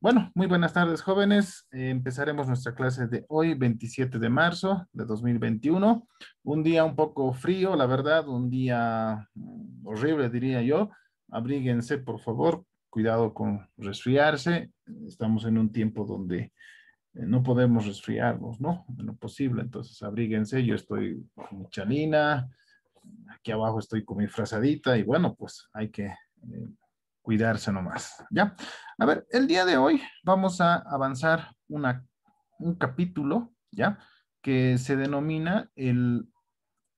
Bueno, muy buenas tardes, jóvenes. Empezaremos nuestra clase de hoy, 27 de marzo de 2021. Un día un poco frío, la verdad, un día horrible, diría yo. Abríguense, por favor. Cuidado con resfriarse. Estamos en un tiempo donde no podemos resfriarnos, ¿no? En lo posible. Entonces, abríguense. Yo estoy con mi chalina. Aquí abajo estoy con mi frazadita y bueno, pues hay que cuidarse nomás, ¿ya? A ver, el día de hoy vamos a avanzar un capítulo, ¿ya? Que se denomina el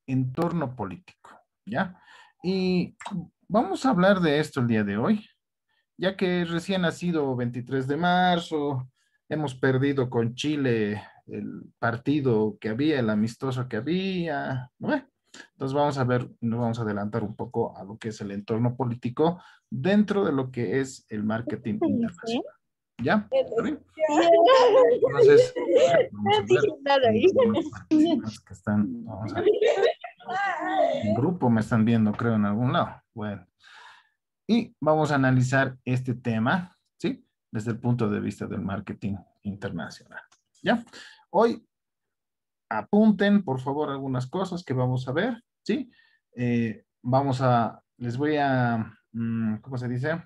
entorno político, ¿ya? Y vamos a hablar de esto el día de hoy, ya que recién ha sido 23 de marzo, hemos perdido con Chile el partido que había, el amistoso que había, ¿no? Entonces vamos a ver, nos vamos a adelantar un poco a lo que es el entorno político dentro de lo que es el marketing Dice, internacional. ¿Ya? ¿Está bien? sí, Entonces, a ver, vamos no a ver. dije nada Hay ahí. algunos participantes que están, vamos a ver, en grupo me están viendo, creo, en algún lado. Bueno, y vamos a analizar este tema, ¿sí? Desde el punto de vista del marketing internacional. ¿Ya? Hoy apunten, por favor, algunas cosas que vamos a ver, ¿sí? Les voy a, ¿cómo se dice?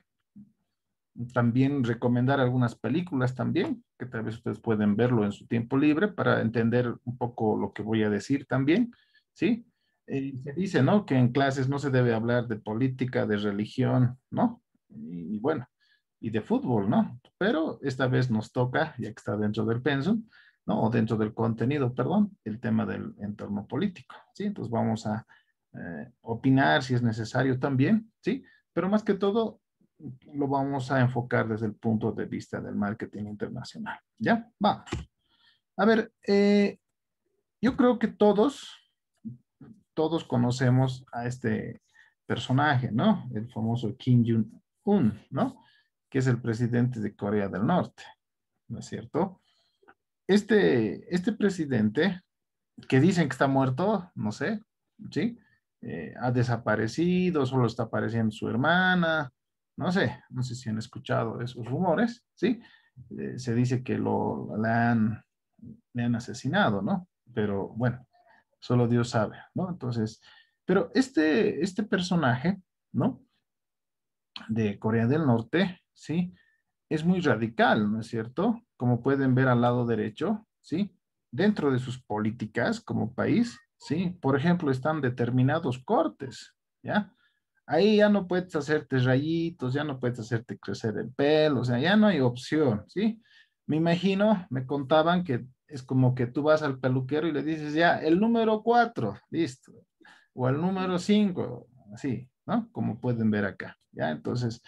También recomendar algunas películas también, que tal vez ustedes pueden verlo en su tiempo libre para entender un poco lo que voy a decir también, ¿sí? Se dice, ¿no? Que en clases no se debe hablar de política, de religión, ¿no? Y bueno, y de fútbol, ¿no? Pero esta vez nos toca, ya que está dentro del pensum, ¿no? O dentro del contenido, perdón, el tema del entorno político, ¿sí? Entonces vamos a opinar si es necesario también, ¿sí? Pero más que todo, lo vamos a enfocar desde el punto de vista del marketing internacional. ¿Ya? Va. A ver, yo creo que todos conocemos a este personaje, ¿no? El famoso Kim Jong-un, ¿no? Que es el presidente de Corea del Norte, ¿no es cierto? Este presidente, que dicen que está muerto, no sé, ¿sí? Ha desaparecido, solo está apareciendo su hermana, no sé si han escuchado esos rumores, ¿sí? Se dice que le han asesinado, ¿no? Pero bueno, solo Dios sabe, ¿no? Entonces, pero este personaje, ¿no? De Corea del Norte, ¿sí? Es muy radical, ¿no es cierto? Como pueden ver al lado derecho, ¿sí? Dentro de sus políticas como país, ¿sí? Por ejemplo, están determinados cortes, ¿ya? Ahí ya no puedes hacerte rayitos, ya no puedes hacerte crecer el pelo, o sea, ya no hay opción, ¿sí? Me imagino, me contaban que es como que tú vas al peluquero y le dices, ya, el número 4, listo, o el número 5, así, ¿no? Como pueden ver acá, ¿ya? Entonces,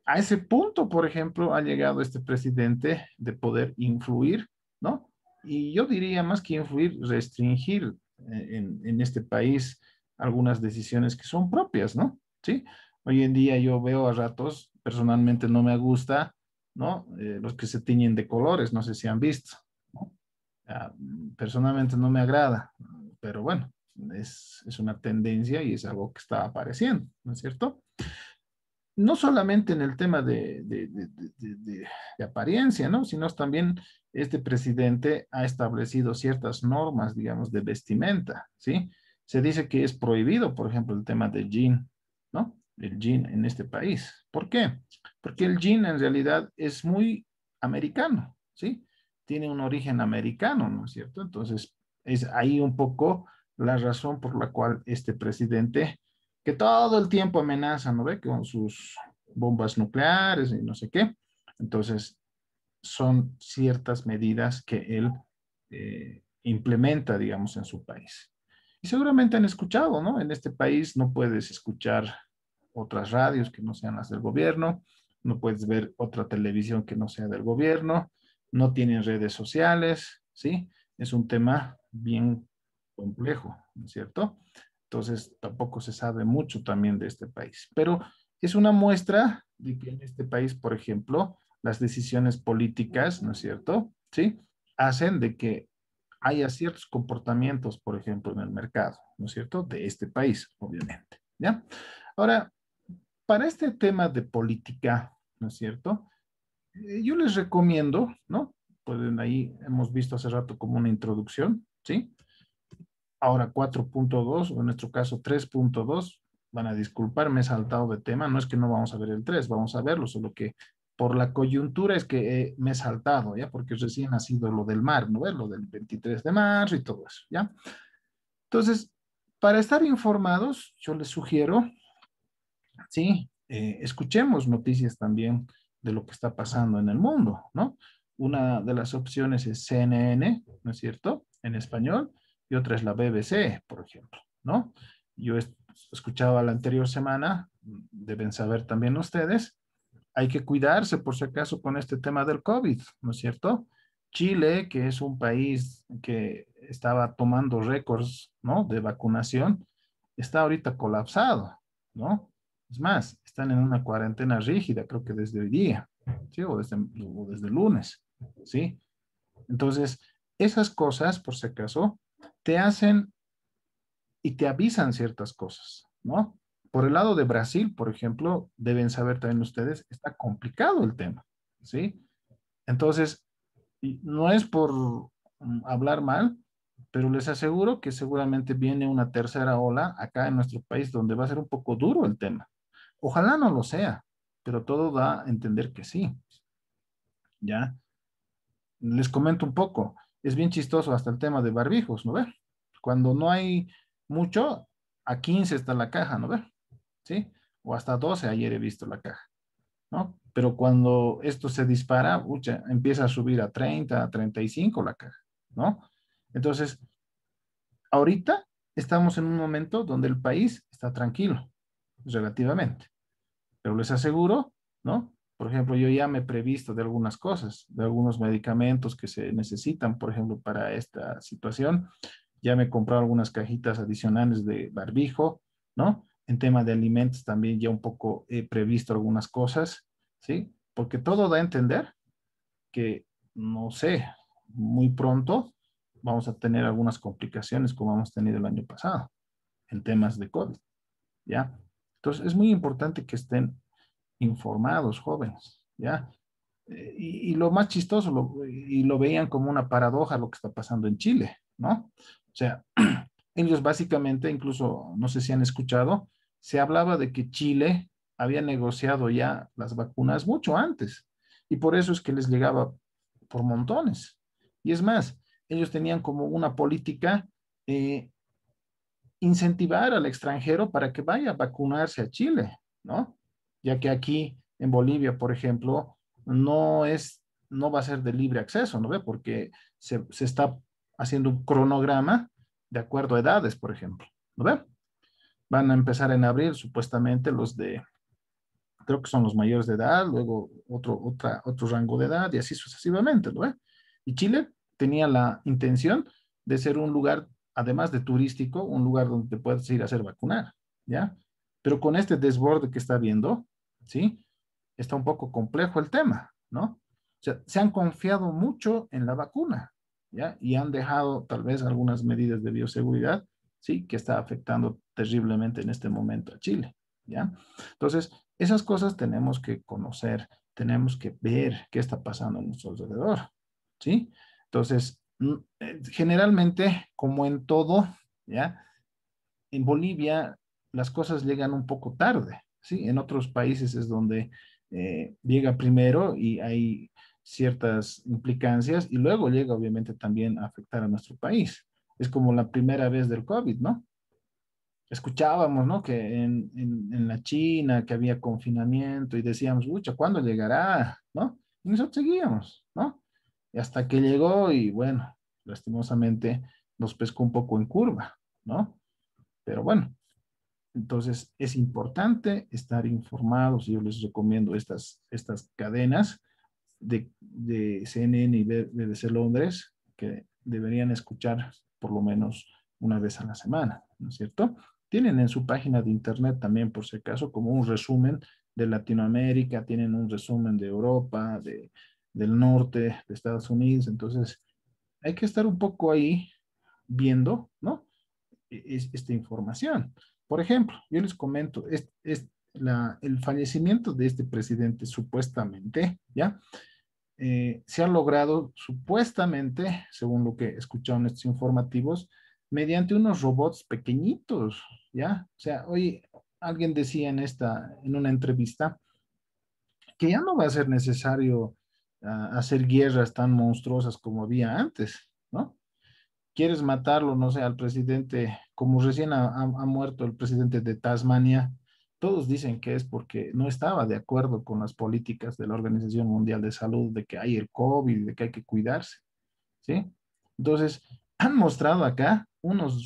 a ese punto, por ejemplo, ha llegado este presidente de poder influir, ¿no? Y yo diría más que influir, restringir en este país algunas decisiones que son propias, ¿no? Sí. Hoy en día yo veo a ratos, personalmente no me gusta, ¿no? Los que se tiñen de colores, no sé si han visto, ¿no? Ah, personalmente no me agrada, pero bueno, es una tendencia y es algo que está apareciendo, ¿no es cierto? No solamente en el tema de apariencia, ¿no? Sino también este presidente ha establecido ciertas normas, digamos, de vestimenta, ¿sí? Se dice que es prohibido, por ejemplo, el tema del jean, ¿no? El jean en este país. ¿Por qué? Porque el jean en realidad es muy americano, ¿sí? Tiene un origen americano, ¿no es cierto? Entonces, es ahí un poco la razón por la cual este presidente que todo el tiempo amenazan, ¿no ve? Con sus bombas nucleares y no sé qué. Entonces, son ciertas medidas que él implementa, digamos, en su país. Y seguramente han escuchado, ¿no? En este país no puedes escuchar otras radios que no sean las del gobierno, no puedes ver otra televisión que no sea del gobierno, no tienen redes sociales, ¿sí? Es un tema bien complejo, ¿no es cierto? Entonces, tampoco se sabe mucho también de este país. Pero es una muestra de que en este país, por ejemplo, las decisiones políticas, ¿no es cierto? ¿Sí? Hacen de que haya ciertos comportamientos, por ejemplo, en el mercado, ¿no es cierto? De este país, obviamente, ¿ya? Ahora, para este tema de política, ¿no es cierto? yo les recomiendo, ¿no? Pueden ahí, hemos visto hace rato como una introducción, ¿sí? Ahora 4.2 o en nuestro caso 3.2, van a disculpar, me he saltado de tema, no es que no vamos a ver el 3, vamos a verlo, solo que por la coyuntura es que me he saltado, ¿ya? Porque recién ha sido lo del mar, ¿no ves? Lo del 23 de marzo y todo eso, ¿ya? Entonces, para estar informados, yo les sugiero, sí, escuchemos noticias también de lo que está pasando en el mundo, ¿no? Una de las opciones es CNN, ¿no es cierto? En español, y otra es la BBC, por ejemplo, ¿no? Yo escuchaba la anterior semana, deben saber también ustedes, hay que cuidarse por si acaso con este tema del COVID, ¿no es cierto? Chile, que es un país que estaba tomando récords, ¿no? De vacunación, está ahorita colapsado, ¿no? Es más, están en una cuarentena rígida, creo que desde hoy día, ¿sí? O desde el lunes, ¿sí? Entonces, esas cosas, por si acaso, te hacen y te avisan ciertas cosas, ¿no? Por el lado de Brasil, por ejemplo, deben saber también ustedes, está complicado el tema, ¿sí? Entonces, y no es por hablar mal, pero les aseguro que seguramente viene una tercera ola acá en nuestro país donde va a ser un poco duro el tema. Ojalá no lo sea, pero todo da a entender que sí, ¿ya? Les comento un poco, es bien chistoso hasta el tema de barbijos, ¿no ve? Cuando no hay mucho, a 15 está la caja, ¿no ve? ¿Sí? O hasta 12 ayer he visto la caja, ¿no? Pero cuando esto se dispara, ucha, empieza a subir a 30, a 35 la caja, ¿no? Entonces, ahorita estamos en un momento donde el país está tranquilo, relativamente, pero les aseguro, ¿no? Por ejemplo, yo ya me he previsto de algunas cosas, de algunos medicamentos que se necesitan, por ejemplo, para esta situación. Ya me he comprado algunas cajitas adicionales de barbijo, ¿no? En tema de alimentos también ya un poco he previsto algunas cosas, ¿sí? Porque todo da a entender que, no sé, muy pronto vamos a tener algunas complicaciones como hemos tenido el año pasado en temas de COVID, ¿ya? Entonces es muy importante que estén informados, jóvenes, ¿ya? Y lo más chistoso, y lo veían como una paradoja lo que está pasando en Chile, ¿no? O sea, ellos básicamente, incluso, no sé si han escuchado, se hablaba de que Chile había negociado ya las vacunas mucho antes, y por eso es que les llegaba por montones. Y es más, ellos tenían como una política eh, incentivar al extranjero para que vaya a vacunarse a Chile, ¿no? Ya que aquí en Bolivia, por ejemplo, no va a ser de libre acceso, ¿no ve? Porque se está haciendo un cronograma de acuerdo a edades, por ejemplo, ¿no ve? Van a empezar en abril, supuestamente, creo que son los mayores de edad, luego otro rango de edad y así sucesivamente, ¿no ve? Y Chile tenía la intención de ser un lugar, además de turístico, un lugar donde te puedes ir a hacer vacunar, ¿ya? Pero con este desborde que está habiendo, ¿sí? Está un poco complejo el tema, ¿no? O sea, se han confiado mucho en la vacuna, ¿ya? Y han dejado tal vez algunas medidas de bioseguridad, ¿sí? Que está afectando terriblemente en este momento a Chile, ¿ya? Entonces, esas cosas tenemos que conocer, tenemos que ver qué está pasando a nuestro alrededor, ¿sí? Entonces, generalmente, como en todo, ¿ya? En Bolivia las cosas llegan un poco tarde, ¿sí? En otros países es donde llega primero y hay ciertas implicancias y luego llega obviamente también a afectar a nuestro país. Es como la primera vez del COVID, ¿no? Escuchábamos, ¿no? Que en la China, que había confinamiento y decíamos, ucha, ¿cuándo llegará? ¿No? Y nosotros seguíamos, ¿no? Y hasta que llegó y bueno, lastimosamente nos pescó un poco en curva, ¿no? Pero bueno, entonces es importante estar informados. Yo les recomiendo estas cadenas de CNN y BBC Londres que deberían escuchar por lo menos una vez a la semana, ¿no es cierto? Tienen en su página de internet también, por si acaso, como un resumen de Latinoamérica, tienen un resumen de Europa, del norte, de Estados Unidos. Entonces, hay que estar un poco ahí viendo, ¿no? Esta información. Por ejemplo, yo les comento, el fallecimiento de este presidente, supuestamente, ¿ya? Se ha logrado supuestamente, según lo que he escuchado en estos informativos, mediante unos robots pequeñitos, ¿ya? O sea, hoy alguien decía en una entrevista que ya no va a ser necesario hacer guerras tan monstruosas como había antes, ¿no? Quieres matarlo, no sé, al presidente, como recién ha muerto el presidente de Tasmania, todos dicen que es porque no estaba de acuerdo con las políticas de la Organización Mundial de Salud, de que hay el COVID, de que hay que cuidarse, ¿sí? Entonces, han mostrado acá unos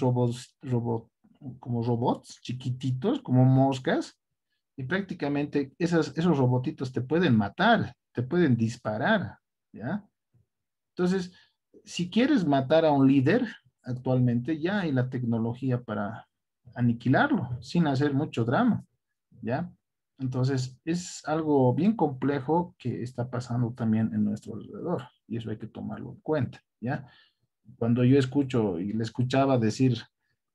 como robots chiquititos, como moscas, y prácticamente esos robotitos te pueden matar, te pueden disparar, ¿ya? Entonces, si quieres matar a un líder, actualmente ya hay la tecnología para aniquilarlo sin hacer mucho drama, ¿ya? Entonces, es algo bien complejo que está pasando también en nuestro alrededor y eso hay que tomarlo en cuenta, ¿ya? Cuando yo escucho y le escuchaba decir,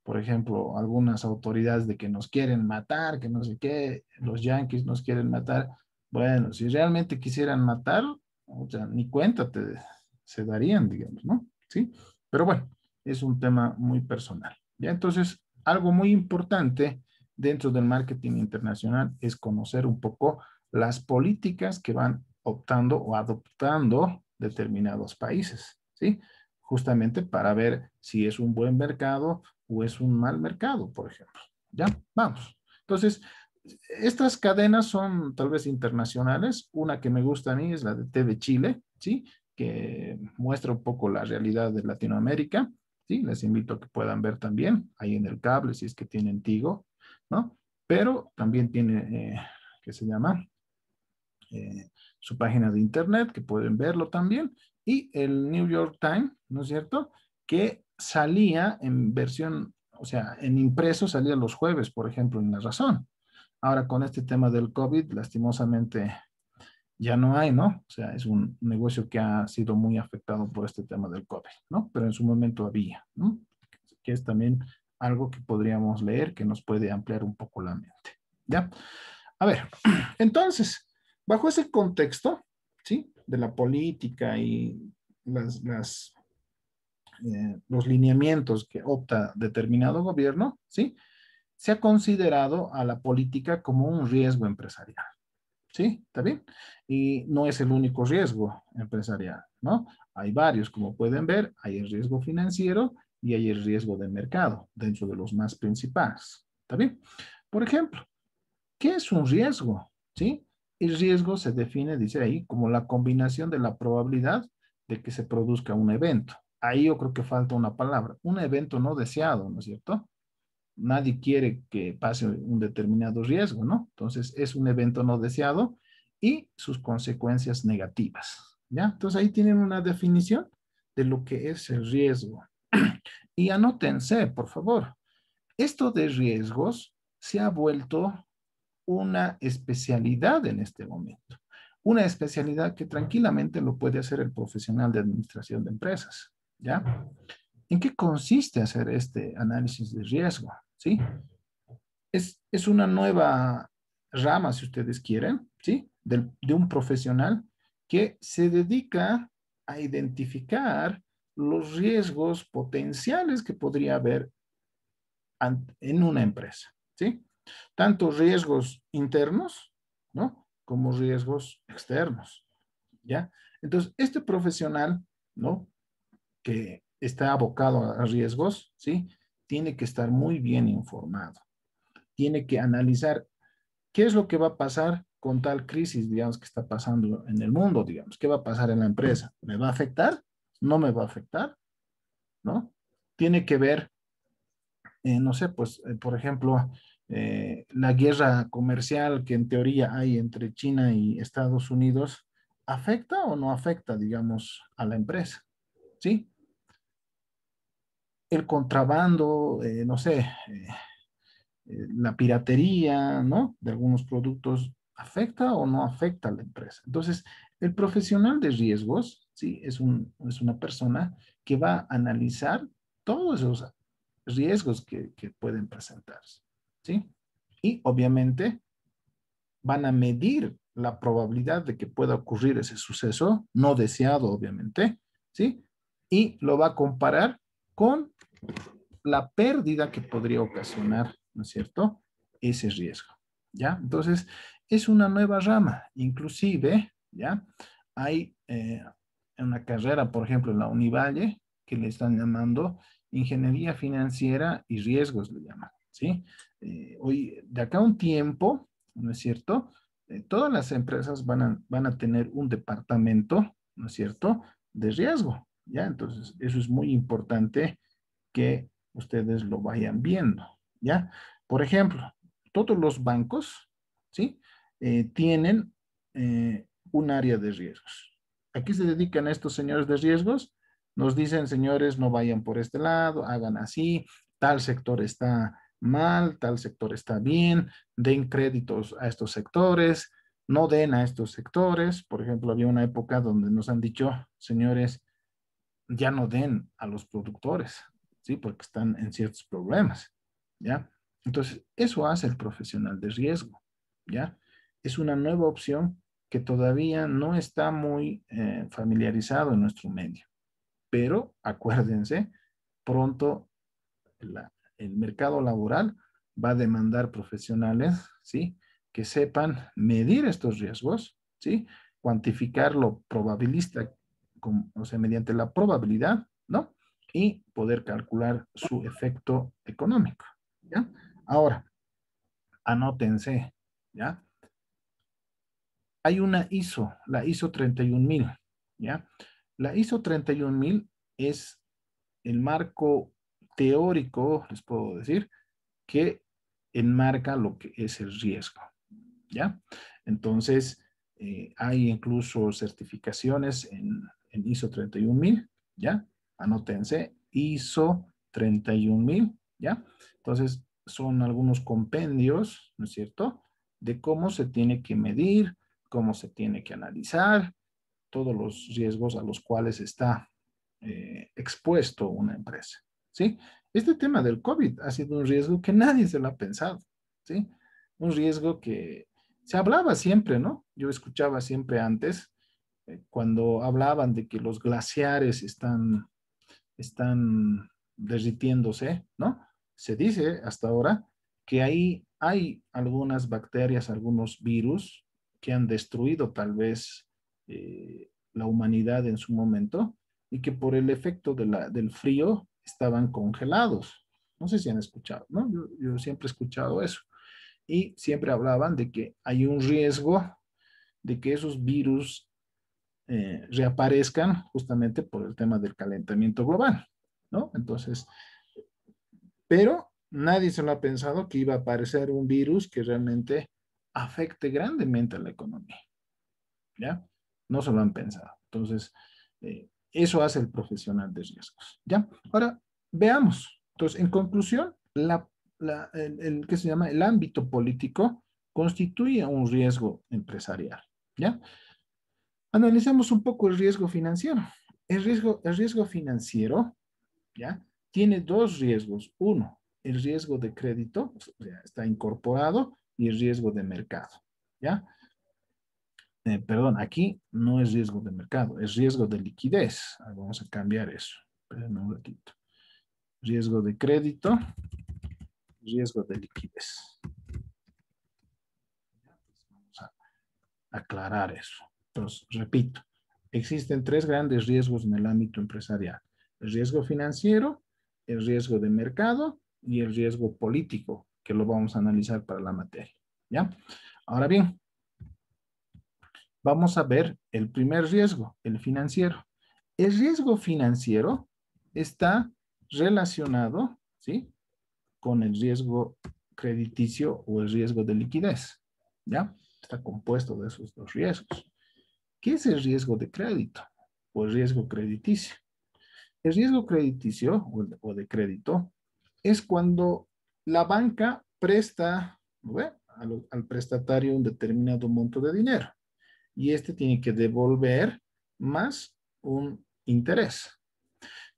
por ejemplo, algunas autoridades de que nos quieren matar, que no sé qué, los yanquis nos quieren matar, bueno, si realmente quisieran matar, o sea, ni cuenta se darían, digamos, ¿no? Sí, pero bueno, es un tema muy personal. Ya, entonces, algo muy importante dentro del marketing internacional es conocer un poco las políticas que van optando o adoptando determinados países, ¿sí? Justamente para ver si es un buen mercado o es un mal mercado, por ejemplo. Ya, vamos. Entonces, estas cadenas son tal vez internacionales. Una que me gusta a mí es la de TV Chile, ¿sí? Que muestra un poco la realidad de Latinoamérica, ¿sí? Les invito a que puedan ver también ahí en el cable, si es que tienen Tigo, ¿no? Pero también tiene, ¿qué se llama? Su página de internet, que pueden verlo también, y el New York Times, ¿no es cierto? Que salía en versión, o sea, en impreso salía los jueves, por ejemplo, en La Razón. Ahora con este tema del COVID, lastimosamente ya no hay, ¿no? O sea, es un negocio que ha sido muy afectado por este tema del COVID, ¿no? Pero en su momento había, ¿no? Que es también algo que podríamos leer que nos puede ampliar un poco la mente, ¿ya? A ver, entonces, bajo ese contexto, ¿sí? De la política y los lineamientos que opta determinado gobierno, ¿sí? Se ha considerado a la política como un riesgo empresarial, ¿sí? ¿Está bien? Y no es el único riesgo empresarial, ¿no? Hay varios, como pueden ver, hay el riesgo financiero y hay el riesgo de mercado, dentro de los más principales, ¿está bien? Por ejemplo, ¿qué es un riesgo? ¿Sí? El riesgo se define, dice ahí, como la combinación de la probabilidad de que se produzca un evento. Ahí yo creo que falta una palabra, un evento no deseado, ¿no es cierto? Nadie quiere que pase un determinado riesgo, ¿no? Entonces es un evento no deseado y sus consecuencias negativas, ¿ya? Entonces ahí tienen una definición de lo que es el riesgo. Y anótense, por favor, esto de riesgos se ha vuelto una especialidad en este momento. Una especialidad que tranquilamente lo puede hacer el profesional de administración de empresas, ¿ya? ¿En qué consiste hacer este análisis de riesgo? ¿Sí? Es una nueva rama, si ustedes quieren, ¿sí? De un profesional que se dedica a identificar los riesgos potenciales que podría haber en una empresa, ¿sí? Tanto riesgos internos, ¿no? Como riesgos externos, ¿ya? Entonces, este profesional, ¿no? Que está abocado a riesgos, ¿sí? Tiene que estar muy bien informado. Tiene que analizar qué es lo que va a pasar con tal crisis, digamos, que está pasando en el mundo, digamos. ¿Qué va a pasar en la empresa? ¿Me va a afectar? ¿No me va a afectar? ¿No? Tiene que ver no sé, pues, por ejemplo, la guerra comercial que en teoría hay entre China y Estados Unidos, ¿afecta o no afecta, digamos, a la empresa? ¿Sí? El contrabando, no sé, la piratería, ¿no? De algunos productos, ¿afecta o no afecta a la empresa? Entonces, el profesional de riesgos, ¿sí? Es una persona que va a analizar todos esos riesgos que pueden presentarse, ¿sí? Y obviamente van a medir la probabilidad de que pueda ocurrir ese suceso, no deseado, obviamente, ¿sí? Y lo va a comparar con la pérdida que podría ocasionar, ¿no es cierto?, ese riesgo, ¿ya? Entonces, es una nueva rama, inclusive, ¿ya? Hay una carrera, por ejemplo, en la Univalle, que le están llamando Ingeniería Financiera y Riesgos, le llaman, ¿sí? Hoy, de acá a un tiempo, ¿no es cierto?, todas las empresas van a tener un departamento, ¿no es cierto?, de riesgo, ¿ya? Entonces, eso es muy importante que ustedes lo vayan viendo, ¿ya? Por ejemplo, todos los bancos, ¿sí? Tienen un área de riesgos. ¿A qué se dedican estos señores de riesgos? Nos dicen, señores, no vayan por este lado, hagan así, tal sector está mal, tal sector está bien, den créditos a estos sectores, no den a estos sectores. Por ejemplo, había una época donde nos han dicho, señores, ya no den a los productores, ¿sí? Porque están en ciertos problemas, ¿ya? Entonces, eso hace el profesional de riesgo, ¿ya? Es una nueva opción que todavía no está muy familiarizado en nuestro medio, pero acuérdense, pronto el mercado laboral va a demandar profesionales, ¿sí? Que sepan medir estos riesgos, ¿sí? Cuantificar lo probabilista, o sea, mediante la probabilidad, ¿no? Y poder calcular su efecto económico, ¿ya? Ahora, anótense, ¿ya? Hay una ISO, la ISO 31000, ¿ya? La ISO 31000 es el marco teórico, les puedo decir, que enmarca lo que es el riesgo, ¿ya? Entonces, hay incluso certificaciones en ISO 31000, ¿ya? Anótense, ISO 31000, ¿ya? Entonces, son algunos compendios, ¿no es cierto?, de cómo se tiene que medir, cómo se tiene que analizar, todos los riesgos a los cuales está expuesto una empresa, ¿sí? Este tema del COVID ha sido un riesgo que nadie se lo ha pensado, ¿sí? Un riesgo que se hablaba siempre, ¿no? Yo escuchaba siempre antes, cuando hablaban de que los glaciares están derritiéndose, ¿no? Se dice hasta ahora que ahí hay algunas bacterias, algunos virus que han destruido tal vez la humanidad en su momento y que por el efecto del frío estaban congelados. No sé si han escuchado, ¿no? Yo siempre he escuchado eso. Y siempre hablaban de que hay un riesgo de que esos virus reaparezcan justamente por el tema del calentamiento global, ¿no? Entonces, pero nadie se lo ha pensado que iba a aparecer un virus que realmente afecte grandemente a la economía, ¿ya? No se lo han pensado. Entonces, eso hace el profesional de riesgos, ¿ya? Ahora, veamos. Entonces, en conclusión, ¿qué se llama? El ámbito político constituye un riesgo empresarial, ¿ya? Analicemos un poco el riesgo financiero. El riesgo financiero, ¿ya? Tiene dos riesgos. Uno, el riesgo de crédito, o sea, está incorporado, y el riesgo de mercado, ¿ya? Perdón, aquí no es riesgo de mercado, es riesgo de liquidez. Vamos a cambiar eso. Espérenme un ratito. Riesgo de crédito, riesgo de liquidez. Vamos a aclarar eso. Entonces, repito, existen tres grandes riesgos en el ámbito empresarial: el riesgo financiero, el riesgo de mercado y el riesgo político, que lo vamos a analizar para la materia, ¿ya? Ahora bien, vamos a ver el primer riesgo, el financiero. El riesgo financiero está relacionado, ¿sí?, con el riesgo crediticio o el riesgo de liquidez, ¿ya? Está compuesto de esos dos riesgos. ¿Qué es el riesgo de crédito o el riesgo crediticio? El riesgo crediticio o de crédito es cuando la banca presta, ¿no?, al prestatario un determinado monto de dinero y este tiene que devolver más un interés.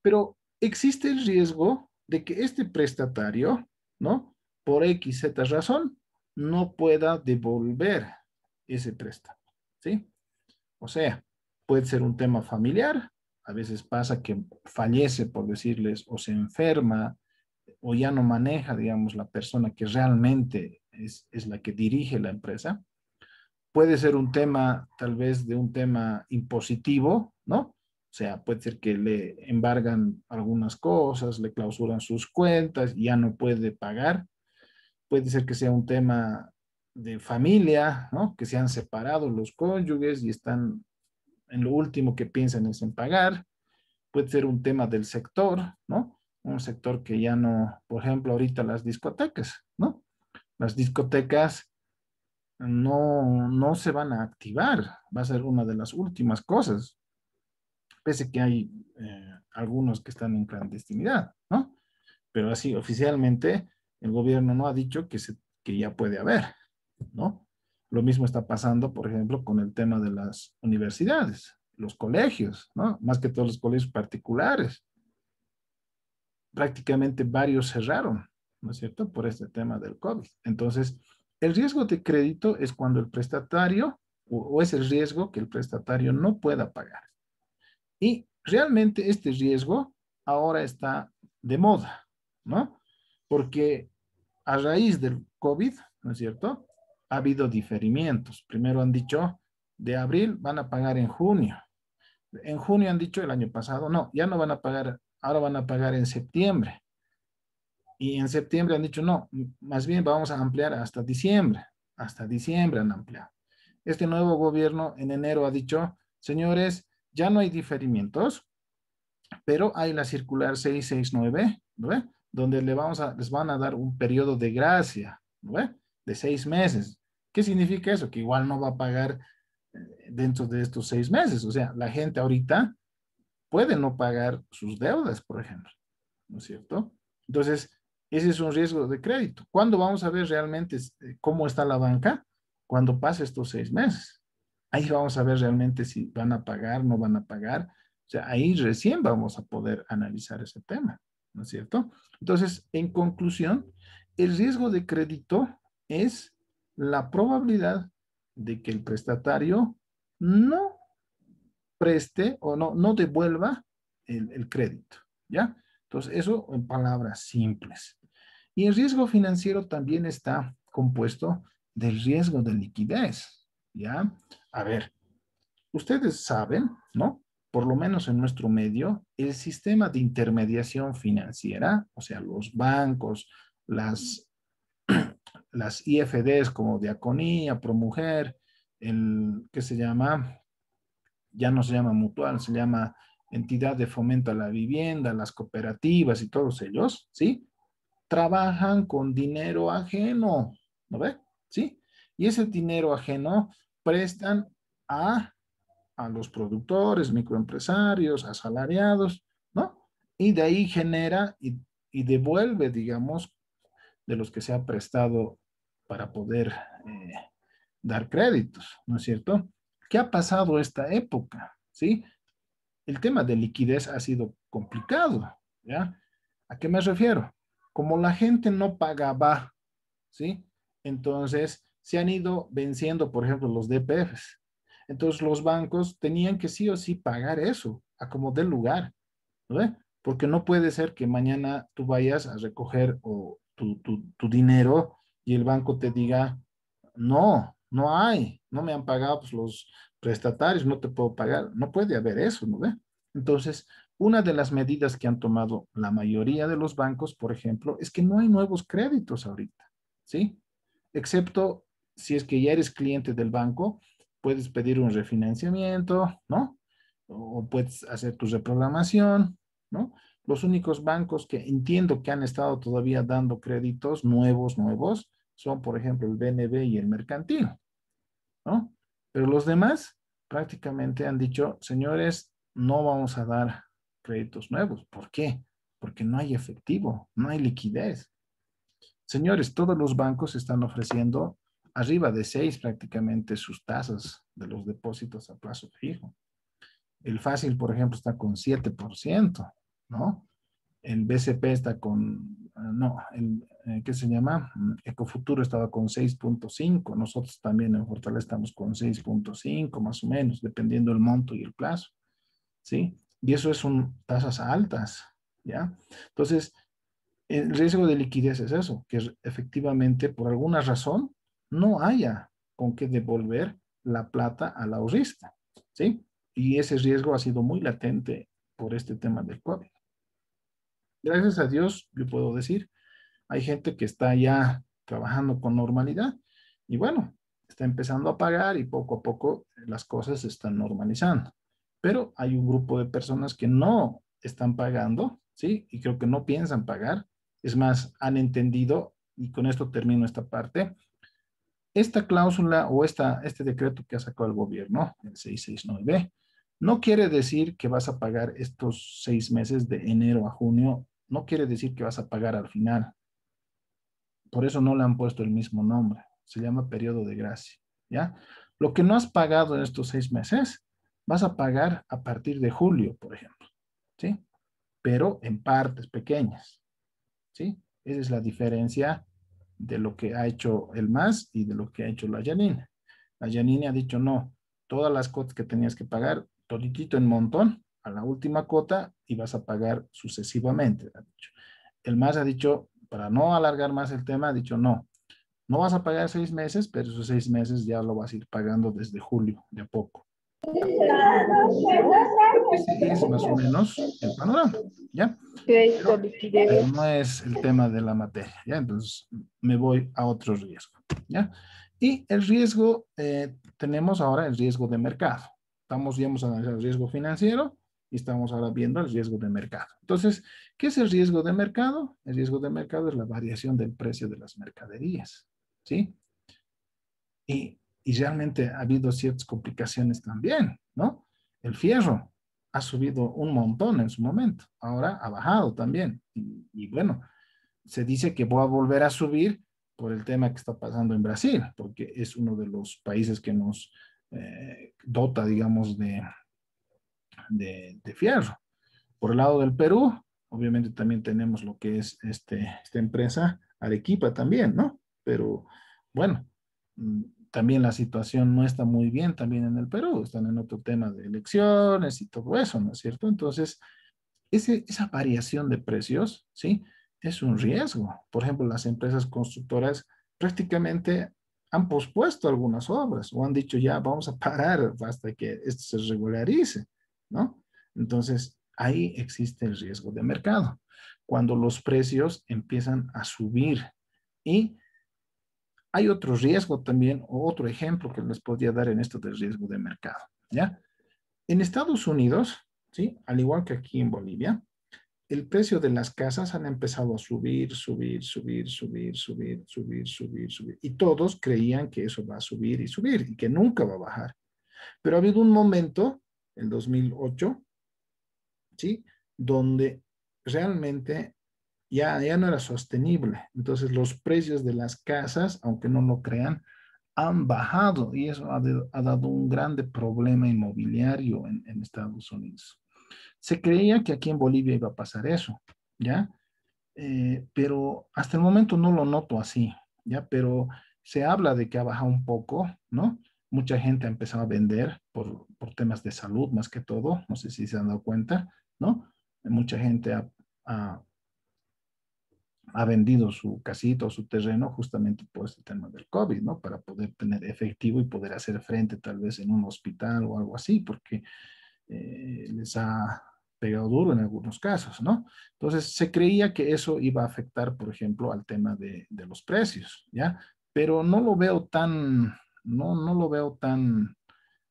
Pero existe el riesgo de que este prestatario, ¿no?, por X, Z razón, no pueda devolver ese préstamo, ¿sí? O sea, puede ser un tema familiar, a veces pasa que fallece, por decirles, o se enferma, o ya no maneja, digamos, la persona que realmente es la que dirige la empresa. Puede ser un tema, tal vez, de un tema impositivo, ¿no? O sea, puede ser que le embargan algunas cosas, le clausuran sus cuentas, ya no puede pagar. Puede ser que sea un tema de familia, ¿no? Que se han separado los cónyuges y están en lo último que piensan es en pagar. Puede ser un tema del sector, ¿no? Un sector que ya no, por ejemplo, ahorita las discotecas, ¿no? Las discotecas no se van a activar, va a ser una de las últimas cosas, pese que hay algunos que están en clandestinidad, ¿no? Pero así oficialmente el gobierno no ha dicho que ya puede haber, ¿no? Lo mismo está pasando, por ejemplo, con el tema de las universidades, los colegios, ¿no? Más que todos los colegios particulares. Prácticamente varios cerraron, ¿no es cierto? Por este tema del COVID. Entonces, el riesgo de crédito es cuando el prestatario, o es el riesgo que el prestatario no pueda pagar. Y realmente este riesgo ahora está de moda, ¿no? Porque a raíz del COVID, ¿no es cierto? Ha habido diferimientos. Primero han dicho, de abril van a pagar en junio. En junio han dicho el año pasado, no, ya no van a pagar, ahora van a pagar en septiembre. Y en septiembre han dicho, no, más bien vamos a ampliar hasta diciembre. Hasta diciembre han ampliado. Este nuevo gobierno en enero ha dicho, señores, ya no hay diferimientos, pero hay la circular 669, ¿no ve? Donde les van a dar un periodo de gracia, ¿no ve? De 6 meses. ¿Qué significa eso? Que igual no va a pagar dentro de estos 6 meses. O sea, la gente ahorita puede no pagar sus deudas, por ejemplo, ¿no es cierto? Entonces, ese es un riesgo de crédito. ¿Cuándo vamos a ver realmente cómo está la banca? Cuando pase estos 6 meses. Ahí vamos a ver realmente si van a pagar, no van a pagar. O sea, ahí recién vamos a poder analizar ese tema, ¿no es cierto? Entonces, en conclusión, el riesgo de crédito es la probabilidad de que el prestatario no preste o no devuelva el crédito, ¿ya? Entonces, eso en palabras simples. Y el riesgo financiero también está compuesto del riesgo de liquidez, ¿ya? A ver, ustedes saben, ¿no? Por lo menos en nuestro medio, el sistema de intermediación financiera, o sea, los bancos, las, las IFDs como Diaconía, Promujer, ¿qué se llama? Ya no se llama mutual, se llama entidad de fomento a la vivienda, las cooperativas y todos ellos, ¿sí? Trabajan con dinero ajeno, ¿no ve? ¿Sí? Y ese dinero ajeno prestan a, a los productores, microempresarios, asalariados, ¿no? Y de ahí genera y devuelve, digamos, de los que se ha prestado para poder eh, dar créditos, ¿no es cierto? ¿Qué ha pasado esta época? ¿Sí? El tema de liquidez ha sido complicado, ¿ya? ¿A qué me refiero? Como la gente no pagaba, ¿sí? Entonces se han ido venciendo, por ejemplo, los DPFs. Entonces los bancos tenían que sí o sí pagar eso, a como dé lugar, ¿no ve? Porque no puede ser que mañana tú vayas a recoger tu dinero y el banco te diga, no hay, no me han pagado pues, los prestatarios, no te puedo pagar. No puede haber eso, ¿no ve? Entonces, una de las medidas que han tomado la mayoría de los bancos, por ejemplo, es que no hay nuevos créditos ahorita, ¿sí? Excepto si es que ya eres cliente del banco, puedes pedir un refinanciamiento, ¿no? O puedes hacer tu reprogramación, ¿no? Los únicos bancos que entiendo que han estado todavía dando créditos nuevos, son, por ejemplo, el BNB y el Mercantil, ¿no? Pero los demás prácticamente han dicho, señores, no vamos a dar créditos nuevos. ¿Por qué? Porque no hay efectivo, no hay liquidez. Señores, todos los bancos están ofreciendo arriba de 6 prácticamente sus tasas de los depósitos a plazo fijo. El fácil, por ejemplo, está con 7%, ¿no? El BCP está con no, ¿qué se llama? Ecofuturo estaba con 6.5, nosotros también en Fortaleza estamos con 6.5 más o menos, dependiendo del monto y el plazo, ¿sí? Y eso son tasas altas, ¿ya? Entonces, el riesgo de liquidez es eso, que efectivamente por alguna razón no haya con qué devolver la plata al ahorrista, ¿sí? Y ese riesgo ha sido muy latente por este tema del COVID. Gracias a Dios, yo puedo decir, hay gente que está ya trabajando con normalidad y bueno, está empezando a pagar y poco a poco las cosas se están normalizando. Pero hay un grupo de personas que no están pagando, ¿sí? Y creo que no piensan pagar. Es más, han entendido, y con esto termino esta parte, esta cláusula o este decreto que ha sacado el gobierno, el 669, no quiere decir que vas a pagar estos 6 meses de enero a junio, no quiere decir que vas a pagar al final. Por eso no le han puesto el mismo nombre. Se llama periodo de gracia, ¿ya? Lo que no has pagado en estos 6 meses, vas a pagar a partir de julio, por ejemplo, ¿sí? Pero en partes pequeñas, ¿sí? Esa es la diferencia de lo que ha hecho el MAS y de lo que ha hecho la Yanina. La Yanina ha dicho, no, todas las cuotas que tenías que pagar, toditito en montón, a la última cuota y vas a pagar sucesivamente, ha dicho. El MAS ha dicho, para no alargar más el tema, ha dicho, no, no vas a pagar 6 meses, pero esos 6 meses ya lo vas a ir pagando desde julio, de a poco. Ese es más o menos el panorama, ¿ya? Crédito, Pero, liquidez. pero no es el tema de la materia, ¿ya? Entonces me voy a otro riesgo, ¿ya? Y el riesgo, tenemos ahora el riesgo de mercado. Ya hemos analizado el riesgo financiero y estamos ahora viendo el riesgo de mercado. Entonces, ¿qué es el riesgo de mercado? El riesgo de mercado es la variación del precio de las mercaderías, ¿sí? Y realmente ha habido ciertas complicaciones también, ¿no? El fierro ha subido un montón en su momento, ahora ha bajado también. Y bueno, se dice que va a volver a subir por el tema que está pasando en Brasil, porque es uno de los países que nos dota, digamos, de fierro. Por el lado del Perú, obviamente también tenemos lo que es esta empresa, Arequipa también, ¿no? Pero bueno, también la situación no está muy bien también en el Perú, están en otro tema de elecciones y todo eso, ¿no es cierto? Entonces, esa variación de precios, ¿sí? Es un riesgo. Por ejemplo, las empresas constructoras prácticamente han pospuesto algunas obras o han dicho ya vamos a parar hasta que esto se regularice, ¿no? Entonces, ahí existe el riesgo de mercado. Cuando los precios empiezan a subir y hay otro riesgo también, o otro ejemplo que les podría dar en esto del riesgo de mercado, ¿ya? En Estados Unidos, ¿sí? Al igual que aquí en Bolivia, el precio de las casas han empezado a subir, subir, subir, subir, subir, subir, subir, subir. Y todos creían que eso va a subir y subir y que nunca va a bajar. Pero ha habido un momento, el 2008, ¿sí? Donde realmente ya no era sostenible. Entonces los precios de las casas, aunque no lo crean, han bajado y eso ha dado un grande problema inmobiliario en Estados Unidos. Se creía que aquí en Bolivia iba a pasar eso, ¿ya? Pero hasta el momento no lo noto así, ¿ya? Pero se habla de que ha bajado un poco, ¿no? Mucha gente ha empezado a vender por temas de salud más que todo, no sé si se han dado cuenta, ¿no? Mucha gente ha, ha vendido su casita o su terreno justamente por este tema del COVID, ¿no? Para poder tener efectivo y poder hacer frente tal vez en un hospital o algo así, porque les ha pegado duro en algunos casos, ¿no? Entonces, se creía que eso iba a afectar, por ejemplo, al tema de los precios, ¿ya? Pero no lo veo tan, no lo veo tan,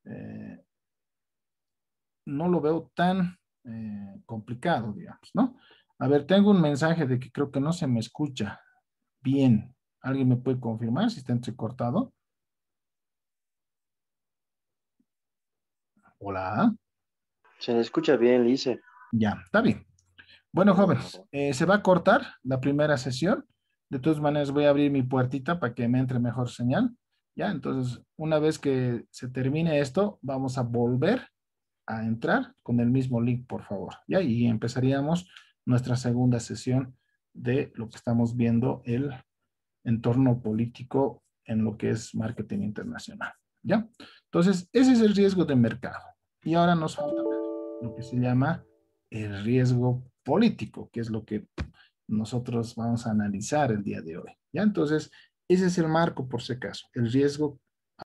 eh, no lo veo tan complicado, digamos, ¿no? A ver, tengo un mensaje de que creo que no se me escucha bien. ¿Alguien me puede confirmar si está entrecortado? Hola. Se le escucha bien, Lice. Ya, está bien. Bueno, jóvenes, se va a cortar la primera sesión. De todas maneras, voy a abrir mi puertita para que me entre mejor señal. Ya, entonces, una vez que se termine esto, vamos a volver a entrar con el mismo link, por favor. Ya, y empezaríamos nuestra segunda sesión de lo que estamos viendo, el entorno político en lo que es marketing internacional. ¿Ya? Entonces, ese es el riesgo de mercado. Y ahora nos falta ver lo que se llama el riesgo político, que es lo que nosotros vamos a analizar el día de hoy. ¿Ya? Entonces, ese es el marco por si acaso, el riesgo